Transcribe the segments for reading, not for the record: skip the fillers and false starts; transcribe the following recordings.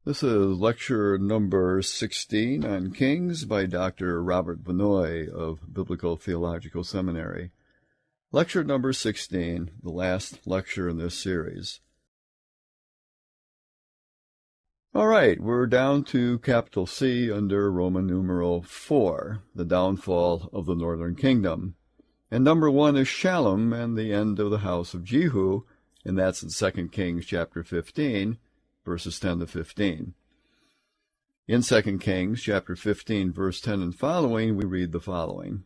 This is lecture number 16 on Kings by Dr. Robert Vannoy of Biblical Theological Seminary. Lecture number 16, the last lecture in this series. All right, we're down to capital C under Roman numeral 4, the downfall of the northern kingdom. And number 1 is Shalom and the end of the house of Jehu, and that's in 2 Kings chapter 15. Verses 10 to 15. In 2 Kings chapter 15, verse 10 and following, we read the following.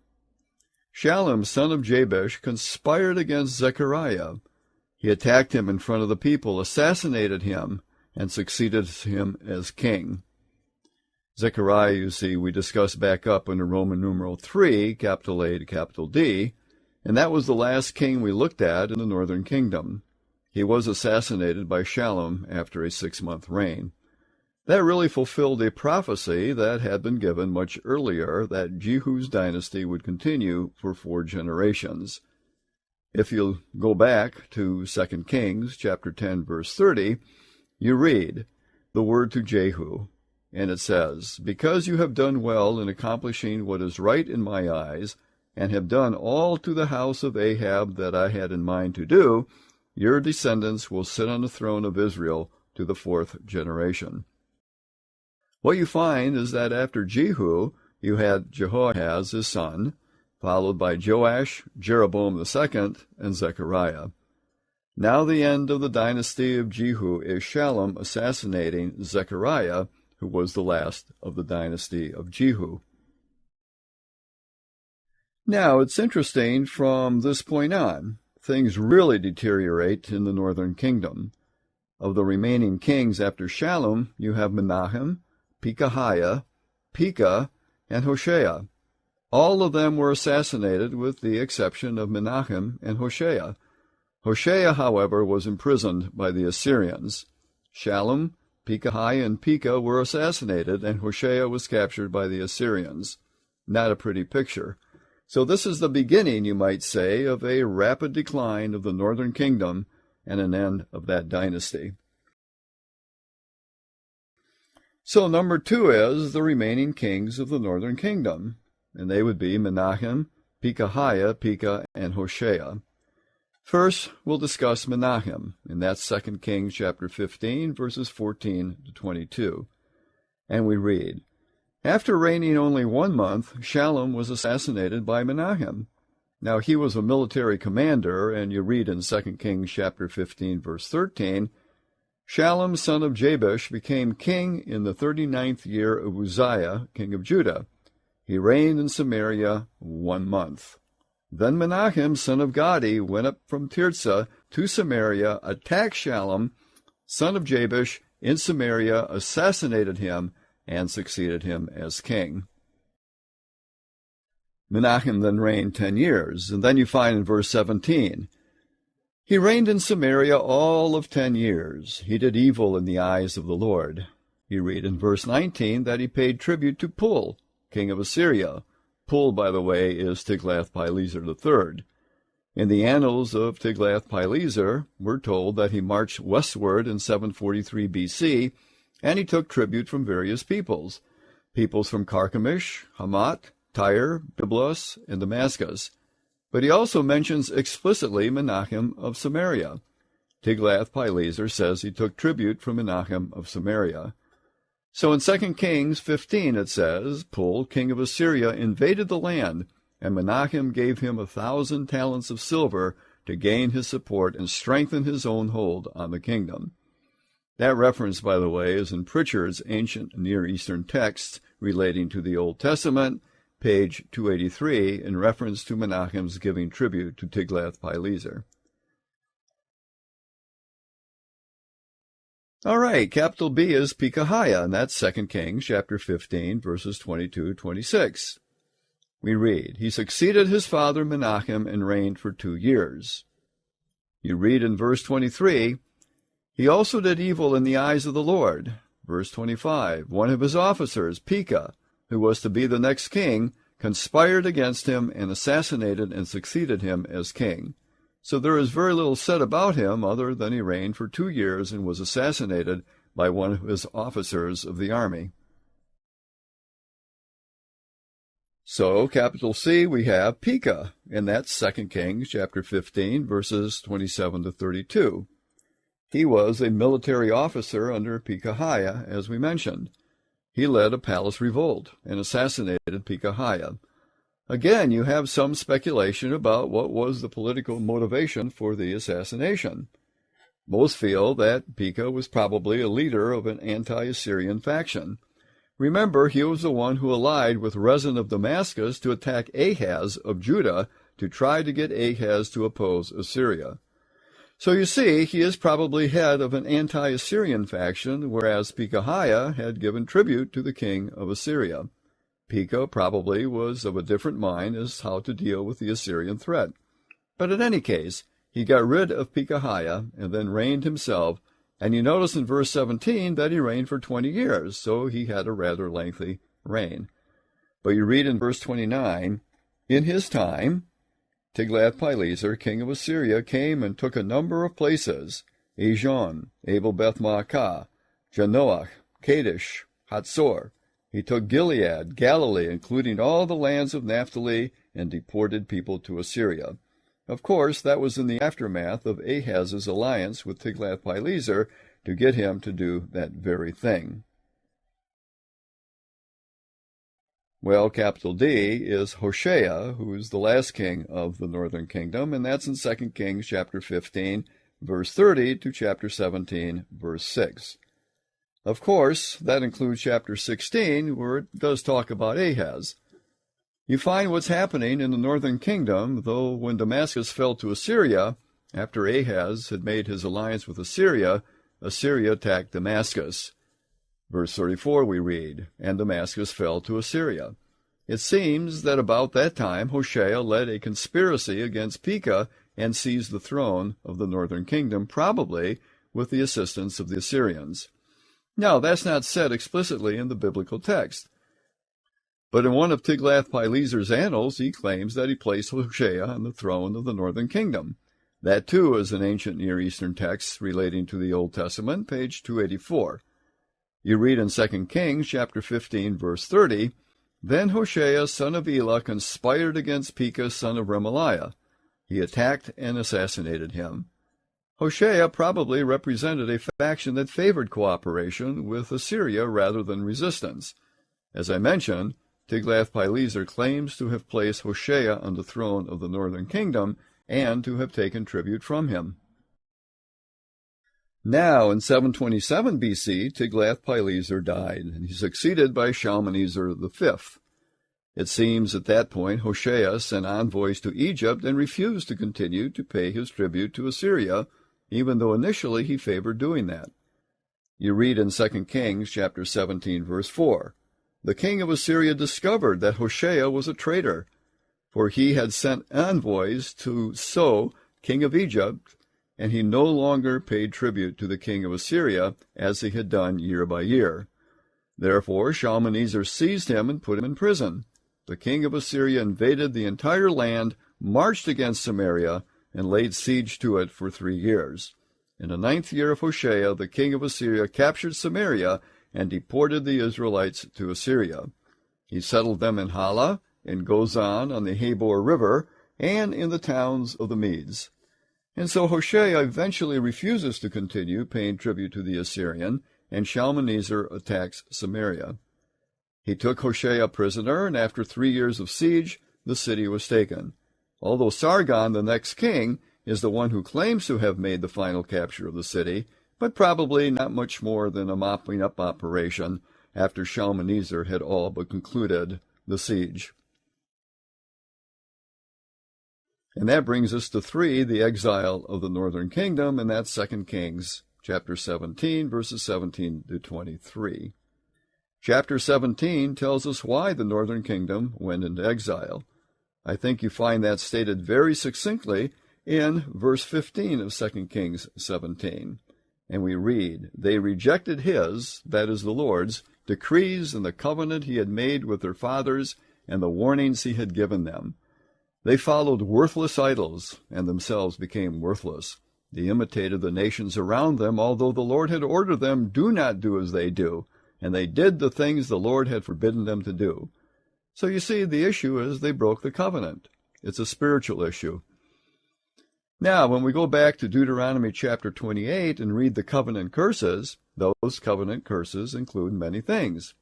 Shalom, son of Jabesh, conspired against Zedekiah. He attacked him in front of the people, assassinated him, and succeeded him as king. Zedekiah, you see, we discussed back up under Roman numeral 3, capital A to capital D, and that was the last king we looked at in the northern kingdom. He was assassinated by Shalom after a 6-month reign. That really fulfilled a prophecy that had been given much earlier that Jehu's dynasty would continue for 4 generations. If you go back to 2 Kings chapter 10, verse 30, you read the word to Jehu, and it says, Because you have done well in accomplishing what is right in my eyes, and have done all to the house of Ahab that I had in mind to do, your descendants will sit on the throne of Israel to the 4th generation. What you find is that after Jehu, you had Jehoahaz, his son, followed by Joash, Jeroboam II, and Zechariah. Now the end of the dynasty of Jehu is Shalom assassinating Zechariah, who was the last of the dynasty of Jehu. Now, it's interesting from this point on. Things really deteriorate in the northern kingdom. Of the remaining kings after Shalom, you have Menachem, Pekahiah, Pika, and Hosea. All of them were assassinated with the exception of Menachem and Hosea. Hosea, however, was imprisoned by the Assyrians. Shalom, Pekahiah, and Pika were assassinated, and Hosea was captured by the Assyrians. Not a pretty picture. So this is the beginning, you might say, of a rapid decline of the northern kingdom and an end of that dynasty. So number 2 is the remaining kings of the northern kingdom, and they would be Menachem, Pekahiah, Pika, and Hosea. First, we'll discuss Menachem, and that's 2 Kings chapter 15, verses 14 to 22. And we read, After reigning only 1 month, Shalom was assassinated by Menachem. Now he was a military commander, and you read in 2 Kings chapter 15, verse 13, Shalom, son of Jabesh, became king in the 39th year of Uzziah, king of Judah. He reigned in Samaria 1 month. Then Menachem, son of Gadi, went up from Tirzah to Samaria, attacked Shalom, son of Jabesh, in Samaria, assassinated him, and succeeded him as king. Menachem then reigned 10 years, and then you find in verse 17, He reigned in Samaria all of 10 years. He did evil in the eyes of the Lord. You read in verse 19 that he paid tribute to Pul, king of Assyria. Pul, by the way, is Tiglath-Pileser III. In the annals of Tiglath-Pileser, we're told that he marched westward in 743 B.C., and he took tribute from various peoples from Carchemish, Hamath, Tyre, Byblos, and Damascus. But he also mentions explicitly Menachem of Samaria. Tiglath-Pileser says he took tribute from Menachem of Samaria. So in 2 Kings 15 it says, Pul, king of Assyria, invaded the land, and Menachem gave him 1,000 talents of silver to gain his support and strengthen his own hold on the kingdom. That reference, by the way, is in Pritchard's Ancient Near Eastern Texts relating to the Old Testament, page 283, in reference to Menachem's giving tribute to Tiglath-Pileser. All right, capital B is Pekahiah, and that's 2 Kings chapter 15, verses 22-26. We read, He succeeded his father Menachem and reigned for 2 years. You read in verse 23, He also did evil in the eyes of the Lord. Verse 25, one of his officers, Pika, who was to be the next king, conspired against him and assassinated and succeeded him as king. So there is very little said about him other than he reigned for 2 years and was assassinated by one of his officers of the army. So, capital C, we have Pika, and that's 2 Kings chapter 15, verses 27 to 32. He was a military officer under Pekahiah, as we mentioned. He led a palace revolt and assassinated Pekahiah. Again, you have some speculation about what was the political motivation for the assassination. Most feel that Pika was probably a leader of an anti-Assyrian faction. Remember, he was the one who allied with Rezin of Damascus to attack Ahaz of Judah to try to get Ahaz to oppose Assyria. So you see, he is probably head of an anti-Assyrian faction, whereas Pekahiah had given tribute to the king of Assyria. Pika probably was of a different mind as how to deal with the Assyrian threat. But in any case, he got rid of Pekahiah and then reigned himself, and you notice in verse 17 that he reigned for 20 years, so he had a rather lengthy reign. But you read in verse 29, in his time, Tiglath-Pileser, king of Assyria, came and took a number of places, Ijon, Abel-Beth-Maacah, Janoach, Kadesh, Hatzor. He took Gilead, Galilee, including all the lands of Naphtali, and deported people to Assyria. Of course, that was in the aftermath of Ahaz's alliance with Tiglath-Pileser to get him to do that very thing. Well, capital D is Hosea, who is the last king of the northern kingdom, and that's in 2 Kings chapter 15, verse 30 to chapter 17, verse 6. Of course, that includes chapter 16, where it does talk about Ahaz. You find what's happening in the northern kingdom, though when Damascus fell to Assyria, after Ahaz had made his alliance with Assyria, Assyria attacked Damascus. Verse 34 we read, and Damascus fell to Assyria. It seems that about that time Hosea led a conspiracy against Pika and seized the throne of the northern kingdom, probably with the assistance of the Assyrians. Now, that's not said explicitly in the biblical text. But in one of Tiglath-Pileser's annals, he claims that he placed Hosea on the throne of the northern kingdom. That, too, is an ancient Near Eastern text relating to the Old Testament, page 284. You read in 2 Kings chapter 15, verse 30, Then Hosea, son of Elah, conspired against Pika, son of Remaliah. He attacked and assassinated him. Hosea probably represented a faction that favored cooperation with Assyria rather than resistance. As I mentioned, Tiglath-Pileser claims to have placed Hosea on the throne of the northern kingdom and to have taken tribute from him. Now, in 727 BC, Tiglath-Pileser died, and he succeeded by Shalmaneser V. It seems at that point Hosea sent envoys to Egypt and refused to continue to pay his tribute to Assyria, even though initially he favored doing that. You read in 2 Kings chapter 17, verse 4, The king of Assyria discovered that Hosea was a traitor, for he had sent envoys to So, king of Egypt, and he no longer paid tribute to the king of Assyria, as he had done year by year. Therefore Shalmaneser seized him and put him in prison. The king of Assyria invaded the entire land, marched against Samaria, and laid siege to it for 3 years. In the 9th year of Hosea, the king of Assyria captured Samaria and deported the Israelites to Assyria. He settled them in Hala, in Gozan on the Habor River, and in the towns of the Medes. And so Hosea eventually refuses to continue paying tribute to the Assyrian, and Shalmaneser attacks Samaria. He took Hosea prisoner, and after 3 years of siege, the city was taken. Although Sargon, the next king, is the one who claims to have made the final capture of the city, but probably not much more than a mopping-up operation after Shalmaneser had all but concluded the siege. And that brings us to 3, the exile of the northern kingdom, and that's 2 Kings chapter 17, verses 17 to 23. Chapter 17 tells us why the northern kingdom went into exile. I think you find that stated very succinctly in verse 15 of 2 Kings 17. And we read, They rejected his, that is the Lord's, decrees and the covenant he had made with their fathers and the warnings he had given them. They followed worthless idols and themselves became worthless. They imitated the nations around them, although the Lord had ordered them, "Do not do as they do," and they did the things the Lord had forbidden them to do. So you see, the issue is they broke the covenant. It's a spiritual issue. Now, when we go back to Deuteronomy chapter 28 and read the covenant curses, those covenant curses include many things.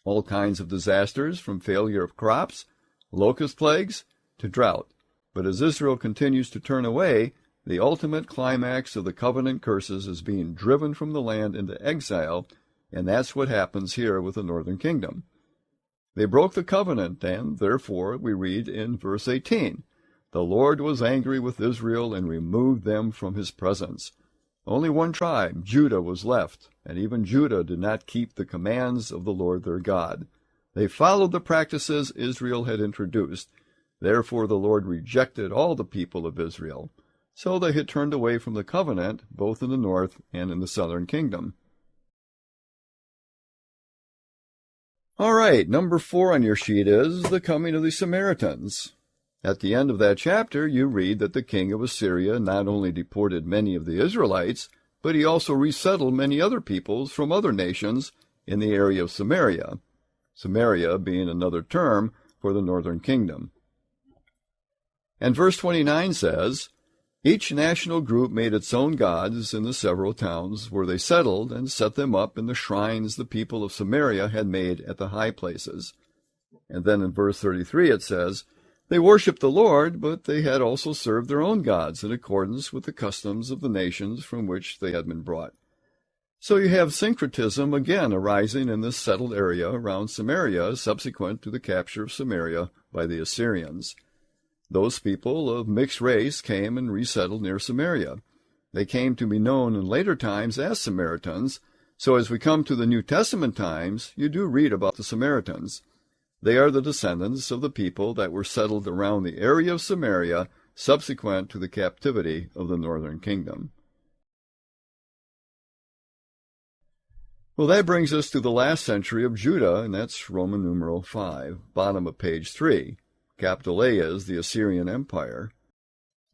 All kinds of disasters, from failure of crops, locust plagues, to drought. But as Israel continues to turn away, the ultimate climax of the covenant curses is being driven from the land into exile, and that's what happens here with the northern kingdom. They broke the covenant, and therefore we read in verse 18, "The Lord was angry with Israel and removed them from his presence." Only one tribe, Judah, was left, and even Judah did not keep the commands of the Lord their God. They followed the practices Israel had introduced. Therefore the Lord rejected all the people of Israel. So they had turned away from the covenant, both in the north and in the southern kingdom. All right, number 4 on your sheet is the coming of the Samaritans. At the end of that chapter, you read that the king of Assyria not only deported many of the Israelites, but he also resettled many other peoples from other nations in the area of Samaria, Samaria being another term for the northern kingdom. And verse 29 says, "Each national group made its own gods in the several towns where they settled, and set them up in the shrines the people of Samaria had made at the high places." And then in verse 33 it says, "They worshipped the Lord, but they had also served their own gods in accordance with the customs of the nations from which they had been brought." So you have syncretism again arising in this settled area around Samaria subsequent to the capture of Samaria by the Assyrians. Those people of mixed race came and resettled near Samaria. They came to be known in later times as Samaritans, so as we come to the New Testament times, you do read about the Samaritans. They are the descendants of the people that were settled around the area of Samaria subsequent to the captivity of the northern kingdom. Well, that brings us to the last century of Judah, and that's Roman numeral 5, bottom of page 3. Capital A is the Assyrian Empire.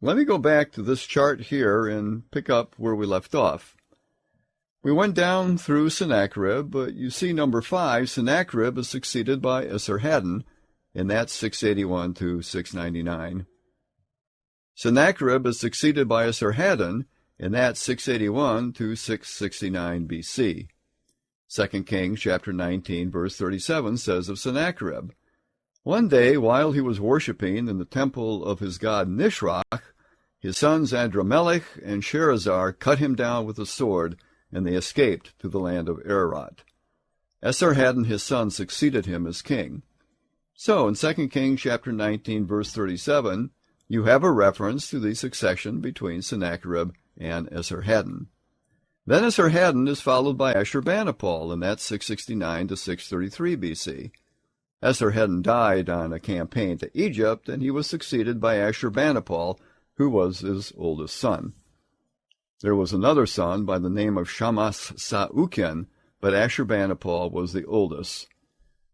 Let me go back to this chart here and pick up where we left off. We went down through Sennacherib, but you see number 5, Sennacherib is succeeded by Esarhaddon, and that's 681 to 699. Sennacherib is succeeded by Esarhaddon, and that's 681 to 669 BC. 2 Kings chapter 19, verse 37 says of Sennacherib, "One day, while he was worshipping in the temple of his god Nisroch, his sons Adramelech and Sherazar cut him down with a sword, and they escaped to the land of Ararat. Esarhaddon his son succeeded him as king." So in 2 Kings chapter 19, verse 37, you have a reference to the succession between Sennacherib and Esarhaddon. Then Esarhaddon is followed by Ashurbanipal, and that's 669 to 633 BC. Esarhaddon died on a campaign to Egypt, and he was succeeded by Ashurbanipal, who was his oldest son. There was another son by the name of Shamash-Saukin, but Ashurbanipal was the oldest.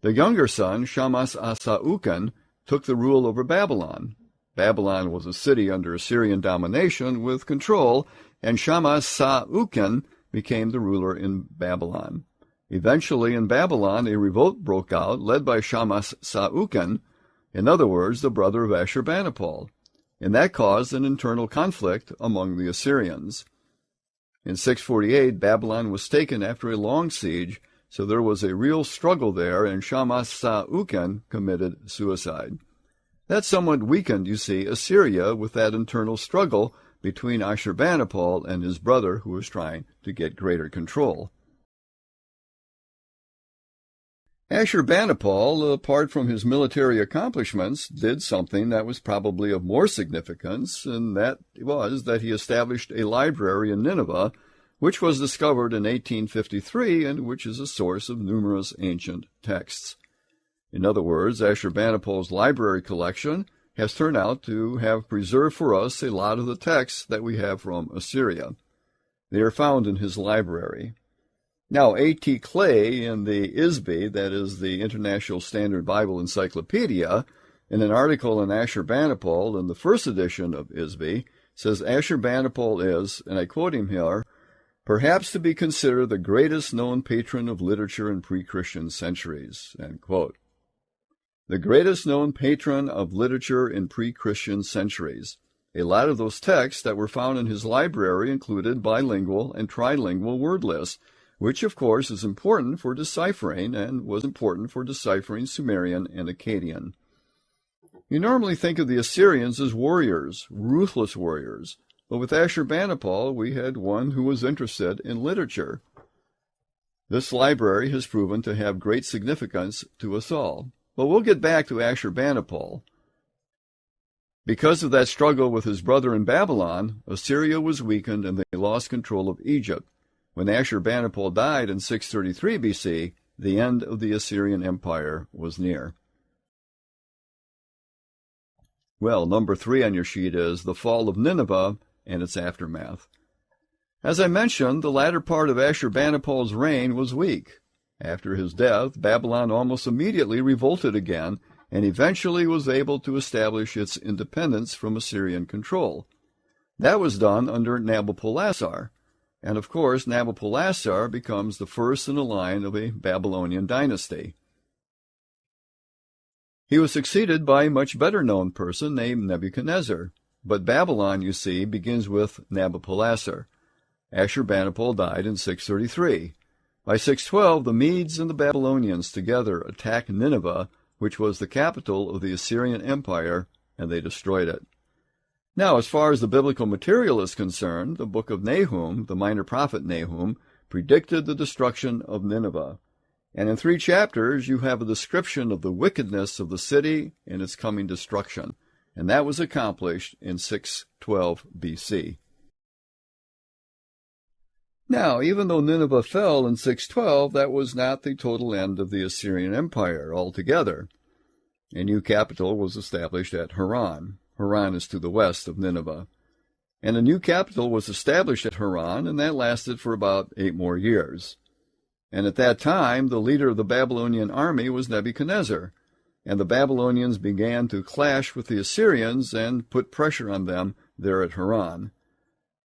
The younger son, Shamash-Saukin, took the rule over Babylon. Babylon was a city under Assyrian domination with control, and Shamash-Saukin became the ruler in Babylon. Eventually, in Babylon, a revolt broke out, led by Shamash-Saukin, in other words, the brother of Ashurbanipal, and that caused an internal conflict among the Assyrians. In 648, Babylon was taken after a long siege, so there was a real struggle there, and Shamash-Saukin committed suicide. That somewhat weakened, you see, Assyria with that internal struggle between Ashurbanipal and his brother, who was trying to get greater control. Ashurbanipal, apart from his military accomplishments, did something that was probably of more significance, and that was that he established a library in Nineveh, which was discovered in 1853 and which is a source of numerous ancient texts. In other words, Ashurbanipal's library collection has turned out to have preserved for us a lot of the texts that we have from Assyria. They are found in his library. Now, A.T. Clay in the ISBE, that is the International Standard Bible Encyclopedia, in an article on Ashurbanipal in the first edition of ISBE, says Ashurbanipal is, and I quote him here, perhaps to be considered the greatest known patron of literature in pre-Christian centuries, end quote. The greatest known patron of literature in pre-Christian centuries. A lot of those texts that were found in his library included bilingual and trilingual word lists, which of course is important for deciphering and was important for deciphering Sumerian and Akkadian. You normally think of the Assyrians as warriors, ruthless warriors, but with Ashurbanipal we had one who was interested in literature. This library has proven to have great significance to us all. But we'll get back to Ashurbanipal. Because of that struggle with his brother in Babylon, Assyria was weakened and they lost control of Egypt. When Ashurbanipal died in 633 BC, the end of the Assyrian Empire was near. Well, number 3 on your sheet is the fall of Nineveh and its aftermath. As I mentioned, the latter part of Ashurbanipal's reign was weak. After his death, Babylon almost immediately revolted again and eventually was able to establish its independence from Assyrian control. That was done under Nabopolassar, and of course Nabopolassar becomes the first in the line of a Babylonian dynasty. He was succeeded by a much better-known person named Nebuchadnezzar, but Babylon, you see, begins with Nabopolassar. Ashurbanipal died in 633. By 612, the Medes and the Babylonians together attacked Nineveh, which was the capital of the Assyrian Empire, and they destroyed it. Now, as far as the biblical material is concerned, the book of Nahum, the minor prophet Nahum, predicted the destruction of Nineveh. And in 3 chapters, you have a description of the wickedness of the city and its coming destruction. And that was accomplished in 612 BC. Now, even though Nineveh fell in 612, that was not the total end of the Assyrian Empire altogether. A new capital was established at Haran. Haran is to the west of Nineveh. And a new capital was established at Haran, and that lasted for about 8 more years. And at that time, the leader of the Babylonian army was Nebuchadnezzar, and the Babylonians began to clash with the Assyrians and put pressure on them there at Haran.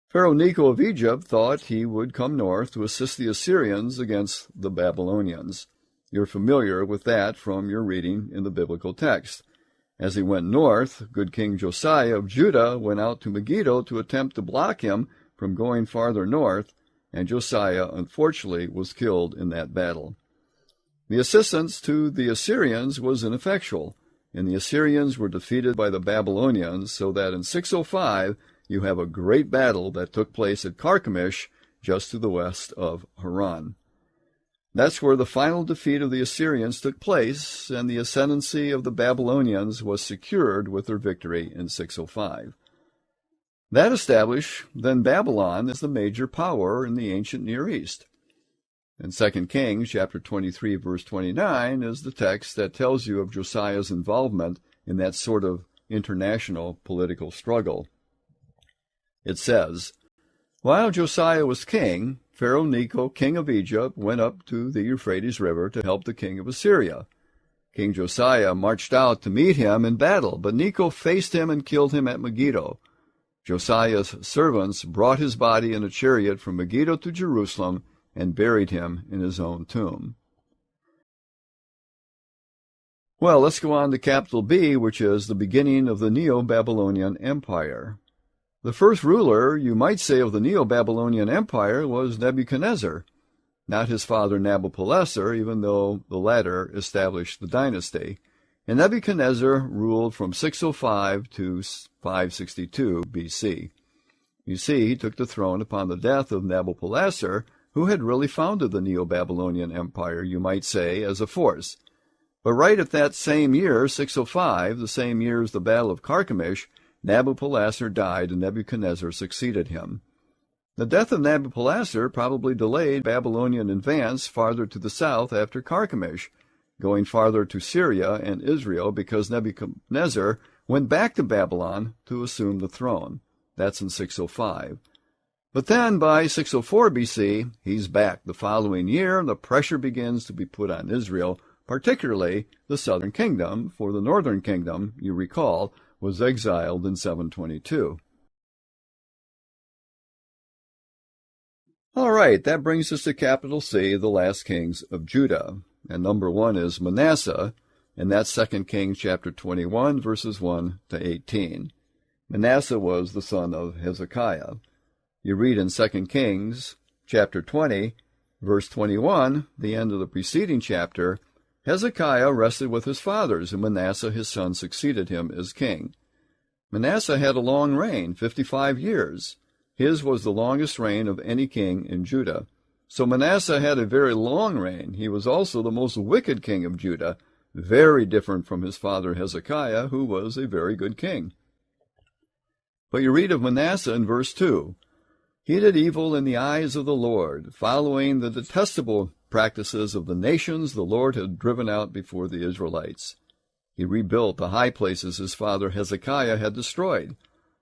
Pharaoh Necho of Egypt thought he would come north to assist the Assyrians against the Babylonians. You're familiar with that from your reading in the biblical text. As he went north, good King Josiah of Judah went out to Megiddo to attempt to block him from going farther north, and Josiah, unfortunately, was killed in that battle. The assistance to the Assyrians was ineffectual, and the Assyrians were defeated by the Babylonians, so that in 605 you have a great battle that took place at Carchemish, just to the west of Haran. That's where the final defeat of the Assyrians took place, and the ascendancy of the Babylonians was secured with their victory in 605. That established then Babylon as the major power in the ancient Near East. And 2 Kings chapter 23, verse 29 is the text that tells you of Josiah's involvement in that sort of international political struggle. It says, "While Josiah was king, Pharaoh Necho, king of Egypt, went up to the Euphrates River to help the king of Assyria. King Josiah marched out to meet him in battle, but Necho faced him and killed him at Megiddo. Josiah's servants brought his body in a chariot from Megiddo to Jerusalem and buried him in his own tomb." Well, let's go on to capital B, which is the beginning of the Neo-Babylonian Empire. The first ruler, you might say, of the Neo-Babylonian Empire was Nebuchadnezzar, not his father Nabopolassar, even though the latter established the dynasty. And Nebuchadnezzar ruled from 605 to 562 BC. You see, he took the throne upon the death of Nabopolassar, who had really founded the Neo-Babylonian Empire, you might say, as a force. But right at that same year, 605, the same year as the Battle of Carchemish, Nabopolassar died and Nebuchadnezzar succeeded him. The death of Nabopolassar probably delayed Babylonian advance farther to the south after Carchemish, going farther to Syria and Israel because Nebuchadnezzar went back to Babylon to assume the throne. That's in 605. But then by 604 BC, he's back. The following year, the pressure begins to be put on Israel, particularly the southern kingdom, for the northern kingdom, you recall, was exiled in 722. All right, that brings us to capital C, the last kings of Judah. And number 1 is Manasseh, and that's 2 Kings chapter 21, verses 1 to 18. Manasseh was the son of Hezekiah. You read in 2 Kings chapter 20, verse 21, the end of the preceding chapter, Hezekiah rested with his fathers, and Manasseh his son succeeded him as king. Manasseh had a long reign, 55 years. His was the longest reign of any king in Judah. So Manasseh had a very long reign. He was also the most wicked king of Judah, very different from his father Hezekiah, who was a very good king. But you read of Manasseh in verse 2. He did evil in the eyes of the Lord, following the detestable practices of the nations the Lord had driven out before the Israelites. He rebuilt the high places his father Hezekiah had destroyed.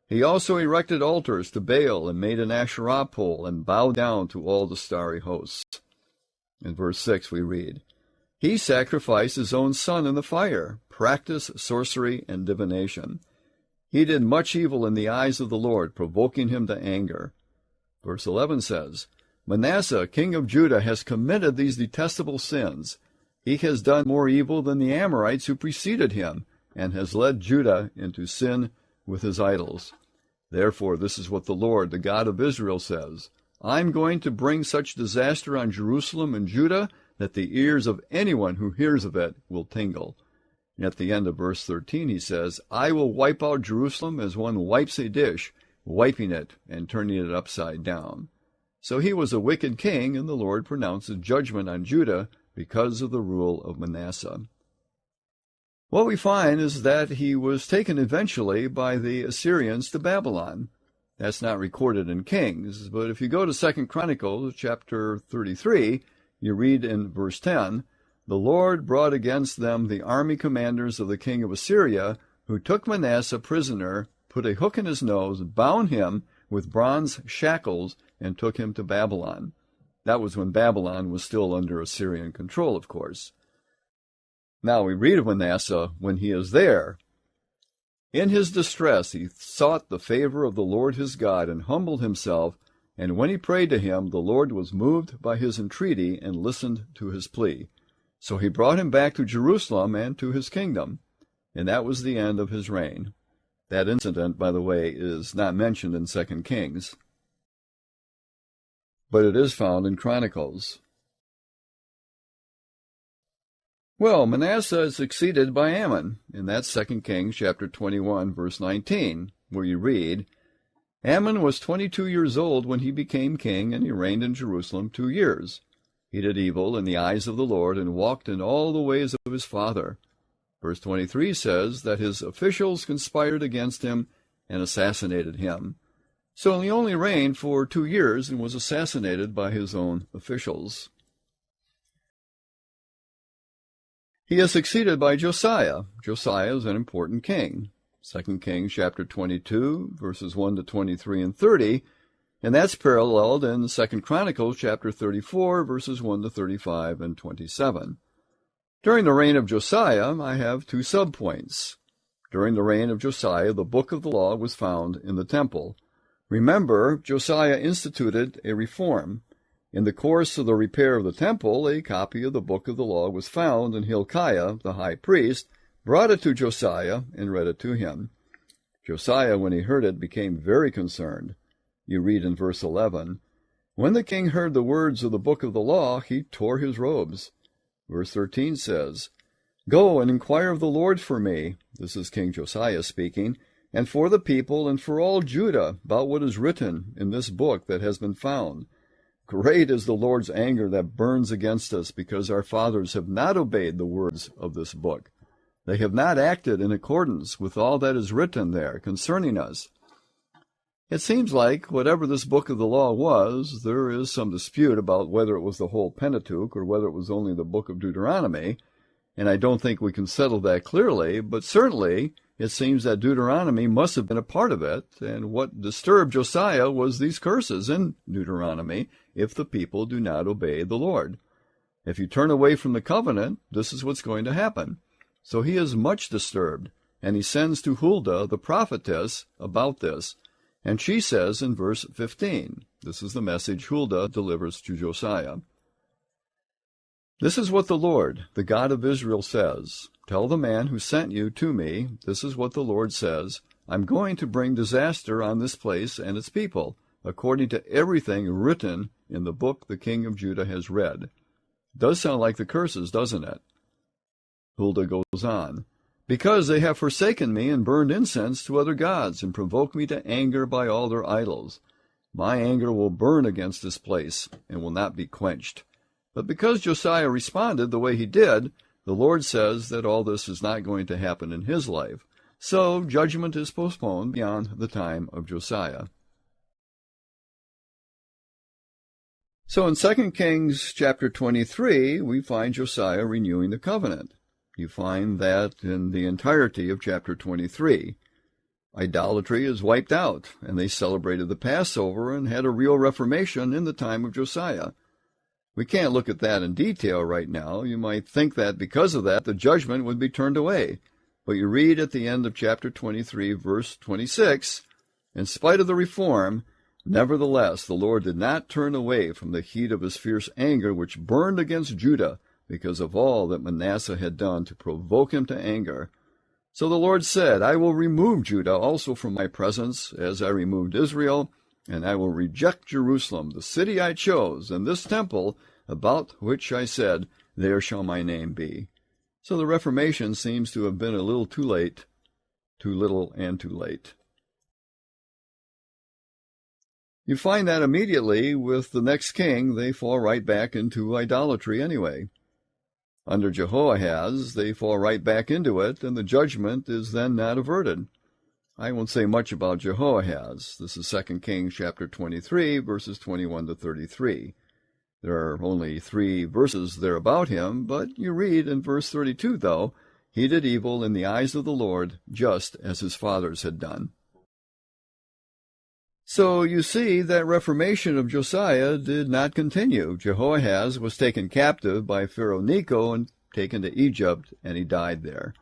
He also erected altars to Baal and made an Asherah pole and bowed down to all the starry hosts. In verse 6 we read, He sacrificed his own son in the fire, practiced sorcery and divination. He did much evil in the eyes of the Lord, provoking him to anger. Verse 11 says, Manasseh, king of Judah, has committed these detestable sins. He has done more evil than the Amorites who preceded him, and has led Judah into sin with his idols. Therefore, this is what the Lord, the God of Israel, says, I'm going to bring such disaster on Jerusalem and Judah that the ears of anyone who hears of it will tingle. And at the end of verse 13 he says, I will wipe out Jerusalem as one wipes a dish, wiping it and turning it upside down. So he was a wicked king, and the Lord pronounced judgment on Judah because of the rule of Manasseh. What we find is that he was taken eventually by the Assyrians to Babylon. That's not recorded in Kings, but if you go to 2 Chronicles chapter 33, you read in verse 10, The Lord brought against them the army commanders of the king of Assyria, who took Manasseh prisoner, put a hook in his nose, bound him with bronze shackles, and took him to Babylon. That was when Babylon was still under Assyrian control, of course. Now we read of Manasseh when he is there. In his distress he sought the favor of the Lord his God and humbled himself, and when he prayed to him, the Lord was moved by his entreaty and listened to his plea. So he brought him back to Jerusalem and to his kingdom, and that was the end of his reign. That incident, by the way, is not mentioned in 2 Kings, but it is found in Chronicles. Well, Manasseh is succeeded by Ammon, and that's 2 Kings chapter 21, verse 19, where you read, Ammon was 22 years old when he became king, and he reigned in Jerusalem 2 years. He did evil in the eyes of the Lord and walked in all the ways of his father. Verse 23 says that his officials conspired against him and assassinated him. So he only reigned for 2 years and was assassinated by his own officials. He is succeeded by Josiah. Josiah is an important king. 2 Kings chapter 22, verses 1 to 23 and 30, and that's paralleled in 2 Chronicles chapter 34, verses 1 to 35 and 27. During the reign of Josiah, I have 2 subpoints. During the reign of Josiah, the book of the law was found in the temple. Remember, Josiah instituted a reform. In the course of the repair of the temple, a copy of the book of the law was found, and Hilkiah, the high priest, brought it to Josiah and read it to him. Josiah, when he heard it, became very concerned. You read in verse 11, When the king heard the words of the book of the law, he tore his robes. Verse 13 says, Go and inquire of the Lord for me, this is King Josiah speaking, and for the people and for all Judah about what is written in this book that has been found. Great is the Lord's anger that burns against us, because our fathers have not obeyed the words of this book. They have not acted in accordance with all that is written there concerning us. It seems like whatever this book of the law was, there is some dispute about whether it was the whole Pentateuch or whether it was only the book of Deuteronomy, and I don't think we can settle that clearly, but certainly it seems that Deuteronomy must have been a part of it, and what disturbed Josiah was these curses in Deuteronomy, if the people do not obey the Lord. If you turn away from the covenant, this is what's going to happen. So he is much disturbed, and he sends to Huldah, the prophetess, about this. And she says in verse 15, this is the message Huldah delivers to Josiah. This is what the Lord, the God of Israel, says. Tell the man who sent you to me, this is what the Lord says. I'm going to bring disaster on this place and its people, according to everything written in the book the king of Judah has read. It does sound like the curses, doesn't it? Huldah goes on. Because they have forsaken me and burned incense to other gods and provoked me to anger by all their idols. My anger will burn against this place and will not be quenched. But because Josiah responded the way he did, the Lord says that all this is not going to happen in his life. So judgment is postponed beyond the time of Josiah. So in 2 Kings chapter 23, we find Josiah renewing the covenant. You find that in the entirety of chapter 23. Idolatry is wiped out, and they celebrated the Passover and had a real reformation in the time of Josiah. We can't look at that in detail right now. You might think that because of that, the judgment would be turned away. But you read at the end of chapter 23, verse 26, in spite of the reform, nevertheless, the Lord did not turn away from the heat of his fierce anger, which burned against Judah, because of all that Manasseh had done to provoke him to anger. So the Lord said, I will remove Judah also from my presence, as I removed Israel, and I will reject Jerusalem, the city I chose, and this temple, about which I said, there shall my name be. So the Reformation seems to have been a little too late, too little and too late. You find that immediately with the next king, they fall right back into idolatry anyway. Under Jehoiahaz, they fall right back into it, and the judgment is then not averted. I won't say much about Jehoiahaz. This is 2 Kings chapter 23, verses 21 to 33. There are only 3 verses there about him, but you read in verse 32, though, he did evil in the eyes of the Lord, just as his fathers had done. So you see that reformation of Josiah did not continue. Jehoiahaz was taken captive by Pharaoh Necho and taken to Egypt, and he died there.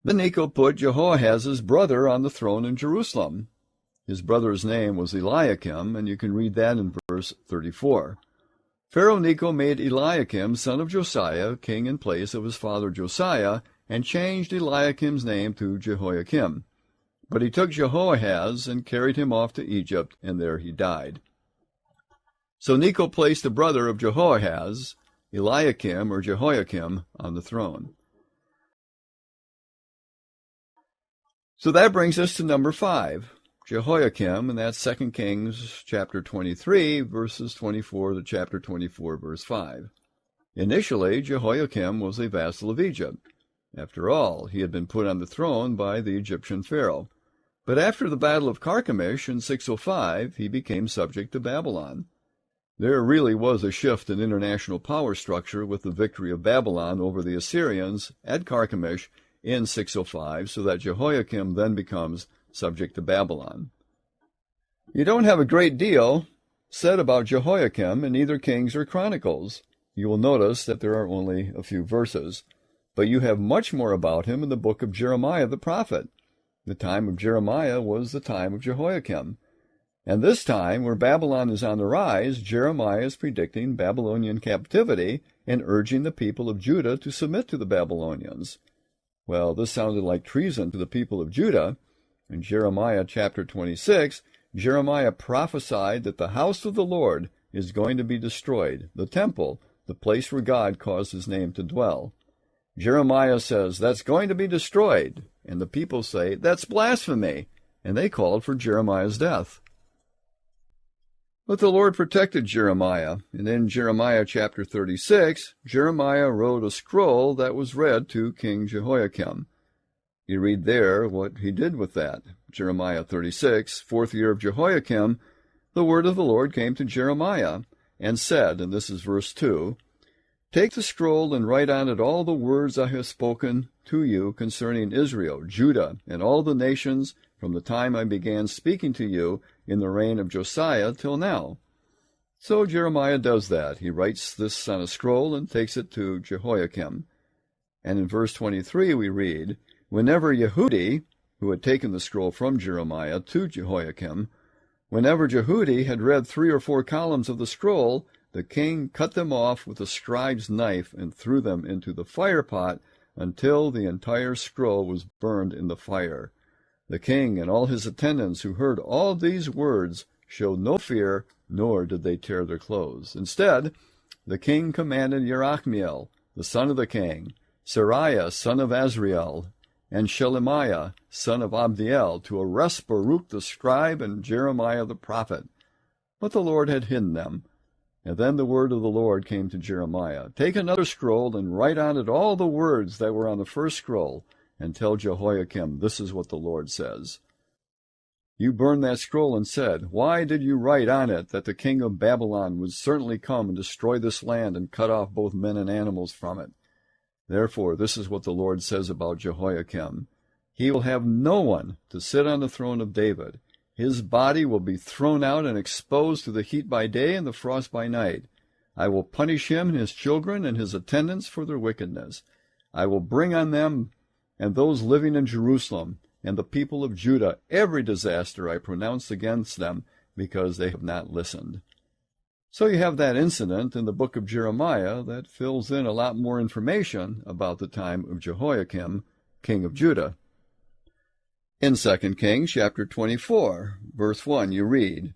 Then Necho put Jehoahaz's brother on the throne in Jerusalem. His brother's name was Eliakim, and you can read that in verse 34. Pharaoh Necho made Eliakim, son of Josiah, king in place of his father Josiah, and changed Eliakim's name to Jehoiakim. But he took Jehoahaz and carried him off to Egypt, and there he died. So Necho placed the brother of Jehoahaz, Eliakim or Jehoiakim, on the throne. So that brings us to number 5, Jehoiakim, and that's 2 Kings chapter 23, verses 24 to chapter 24, verse 5. Initially, Jehoiakim was a vassal of Egypt. After all, he had been put on the throne by the Egyptian Pharaoh. But after the Battle of Carchemish in 605, he became subject to Babylon. There really was a shift in international power structure with the victory of Babylon over the Assyrians at Carchemish in 605, so that Jehoiakim then becomes subject to Babylon. You don't have a great deal said about Jehoiakim in either Kings or Chronicles. You will notice that there are only a few verses. But you have much more about him in the book of Jeremiah the prophet. The time of Jeremiah was the time of Jehoiakim. And this time, where Babylon is on the rise, Jeremiah is predicting Babylonian captivity and urging the people of Judah to submit to the Babylonians. Well, this sounded like treason to the people of Judah. In Jeremiah chapter 26, Jeremiah prophesied that the house of the Lord is going to be destroyed, the temple, the place where God caused his name to dwell. Jeremiah says, that's going to be destroyed. And the people say, that's blasphemy. And they called for Jeremiah's death. But the Lord protected Jeremiah. And in Jeremiah chapter 36, Jeremiah wrote a scroll that was read to King Jehoiakim. You read there what he did with that. Jeremiah 36, 4th year of Jehoiakim, the word of the Lord came to Jeremiah, and said, and this is verse 2, take the scroll and write on it all the words I have spoken to you concerning Israel, Judah, and all the nations from the time I began speaking to you in the reign of Josiah till now. So Jeremiah does that. He writes this on a scroll and takes it to Jehoiakim. And in verse 23 we read, whenever Yehudi, who had taken the scroll from Jeremiah to Jehoiakim. Whenever Jehudi had read 3 or 4 columns of the scroll, the king cut them off with a scribe's knife and threw them into the fire pot until the entire scroll was burned in the fire. The king and all his attendants who heard all these words showed no fear, nor did they tear their clothes. Instead, the king commanded Yerachmiel, the son of the king, Seraiah, son of Azriel, and Shelemiah, son of Abdiel, to arrest Baruch the scribe and Jeremiah the prophet. But the Lord had hidden them. And then the word of the Lord came to Jeremiah, "Take another scroll and write on it all the words that were on the first scroll, and tell Jehoiakim, this is what the Lord says. You burned that scroll and said, Why did you write on it that the king of Babylon would certainly come and destroy this land and cut off both men and animals from it? Therefore, this is what the Lord says about Jehoiakim. He will have no one to sit on the throne of David. His body will be thrown out and exposed to the heat by day and the frost by night. I will punish him and his children and his attendants for their wickedness. I will bring on them and those living in Jerusalem and the people of Judah every disaster I pronounced against them, because they have not listened." So you have that incident in the book of Jeremiah that fills in a lot more information about the time of Jehoiakim, king of Judah. In 2 Kings chapter 24, verse 1, you read,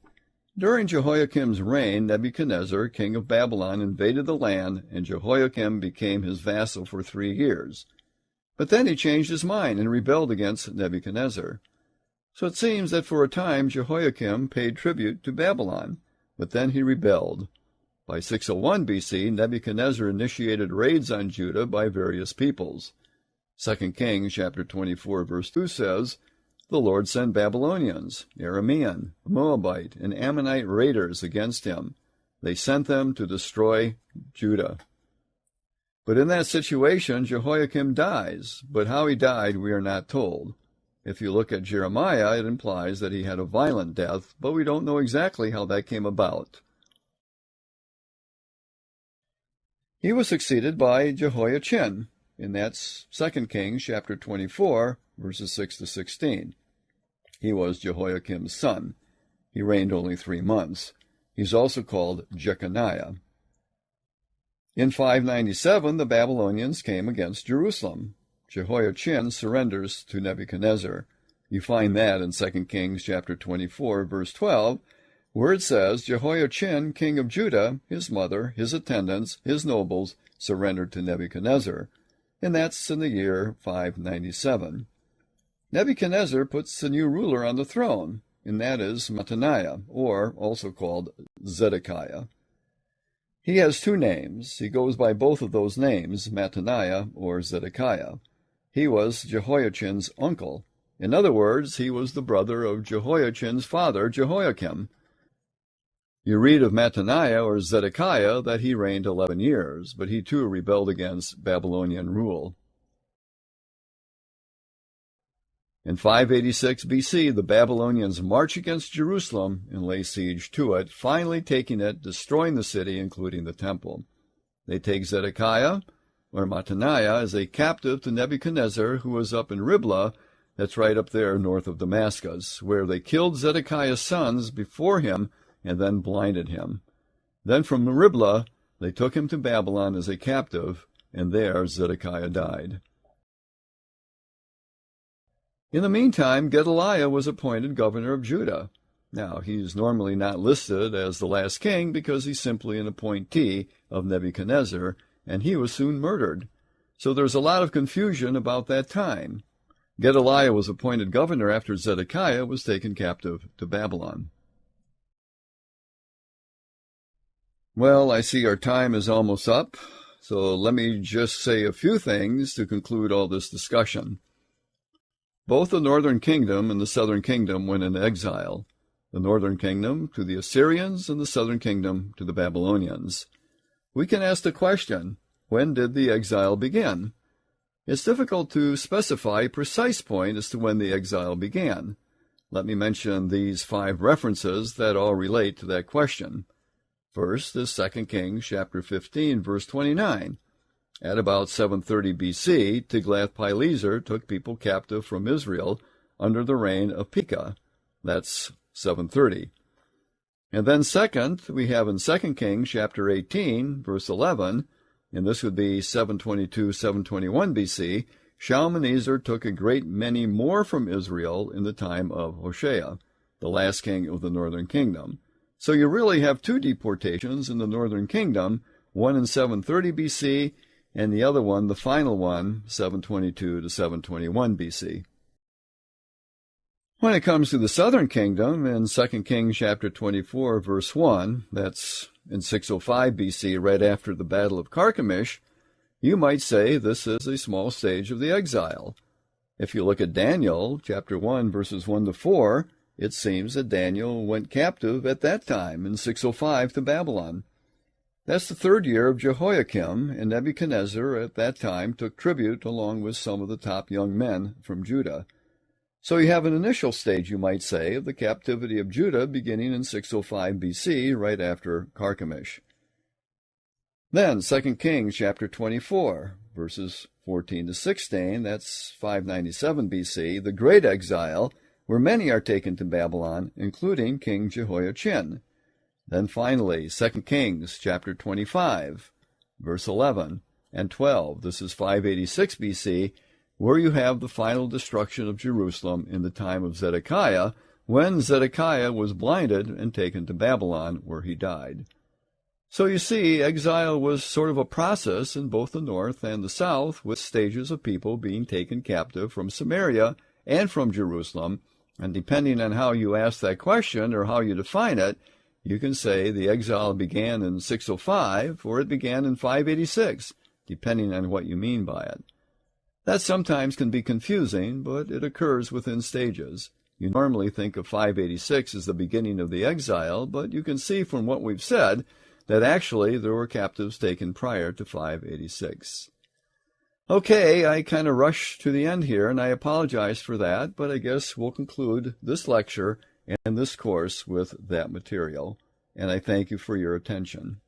"During Jehoiakim's reign, Nebuchadnezzar, king of Babylon, invaded the land, and Jehoiakim became his vassal for 3 years. But then he changed his mind and rebelled against Nebuchadnezzar. So it seems that for a time Jehoiakim paid tribute to Babylon, but then he rebelled. By 601 BC, Nebuchadnezzar initiated raids on Judah by various peoples. 2 Kings chapter 24, verse 2 says, "The Lord sent Babylonians, Aramean, Moabite, and Ammonite raiders against him. They sent them to destroy Judah." But in that situation, Jehoiakim dies, but how he died we are not told. If you look at Jeremiah, it implies that he had a violent death, but we don't know exactly how that came about. He was succeeded by Jehoiah Chin, and that's 2 Kings chapter 24, verses 6 to 16. He was Jehoiakim's son. He reigned only 3 months. He's also called Jeconiah. In 597, the Babylonians came against Jerusalem. Jehoiah Chin surrenders to Nebuchadnezzar. You find that in 2 Kings chapter 24, verse 12, where it says, "Jehoiah Chin, king of Judah, his mother, his attendants, his nobles, surrendered to Nebuchadnezzar." And that's in the year 597. Nebuchadnezzar puts a new ruler on the throne, and that is Mattaniah, or also called Zedekiah. He has 2 names. He goes by both of those names, Mattaniah or Zedekiah. He was Jehoiachin's uncle. In other words, he was the brother of Jehoiachin's father, Jehoiakim. You read of Mattaniah or Zedekiah that he reigned 11 years, but he too rebelled against Babylonian rule. In 586 BC, the Babylonians march against Jerusalem and lay siege to it, finally taking it, destroying the city, including the temple. They take Zedekiah, or Mattaniah, as a captive to Nebuchadnezzar, who was up in Riblah, that's right up there north of Damascus, where they killed Zedekiah's sons before him and then blinded him. Then from Riblah, they took him to Babylon as a captive, and there Zedekiah died. In the meantime, Gedalia was appointed governor of Judah. Now, he's normally not listed as the last king because he's simply an appointee of Nebuchadnezzar, and he was soon murdered. So there's a lot of confusion about that time. Gedalia was appointed governor after Zedekiah was taken captive to Babylon. Well, I see our time is almost up, so let me just say a few things to conclude all this discussion. Both the northern kingdom and the southern kingdom went into exile, the northern kingdom to the Assyrians and the southern kingdom to the Babylonians. We can ask the question, when did the exile begin? It's difficult to specify a precise point as to when the exile began. Let me mention these 5 references that all relate to that question. First is 2 Kings chapter 15, verse 29. At about 730 BC, Tiglath-Pileser took people captive from Israel under the reign of Pika. That's 730. And then second, we have in 2 Kings chapter 18, verse 11, and this would be 722, 721 BC, Shalmaneser took a great many more from Israel in the time of Hosea, the last king of the northern kingdom. So you really have two deportations in the northern kingdom, one in 730 BC, and the other one, the final one, 722 to 721 BC. When it comes to the southern kingdom, in 2 Kings chapter 24, verse 1, that's in 605 BC, right after the Battle of Carchemish, you might say this is a small stage of the exile. If you look at Daniel chapter 1, verses 1 to 4, it seems that Daniel went captive at that time in 605 to Babylon. That's the third year of Jehoiakim, and Nebuchadnezzar at that time took tribute along with some of the top young men from Judah. So you have an initial stage, you might say, of the captivity of Judah beginning in 605 BC, right after Carchemish. Then 2 Kings chapter 24, verses 14 to 16, that's 597 BC, the great exile, where many are taken to Babylon, including King Jehoiah Chin. Then finally, 2 Kings chapter 25, verse 11 and 12. This is 586 BC, where you have the final destruction of Jerusalem in the time of Zedekiah, when Zedekiah was blinded and taken to Babylon, where he died. So you see, exile was sort of a process in both the north and the south, with stages of people being taken captive from Samaria and from Jerusalem, and depending on how you ask that question or how you define it, you can say the exile began in 605 or it began in 586, depending on what you mean by it. That sometimes can be confusing, but it occurs within stages. You normally think of 586 as the beginning of the exile, but you can see from what we've said that actually there were captives taken prior to 586. Okay, I kind of rushed to the end here, and I apologize for that, but I guess we'll conclude this lecture and this course with that material, and I thank you for your attention.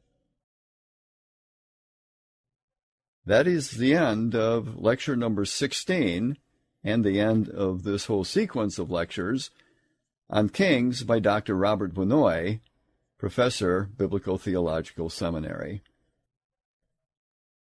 That is the end of lecture number 16 and the end of this whole sequence of lectures on Kings by Dr. Robert Vannoy, Professor, Biblical Theological Seminary.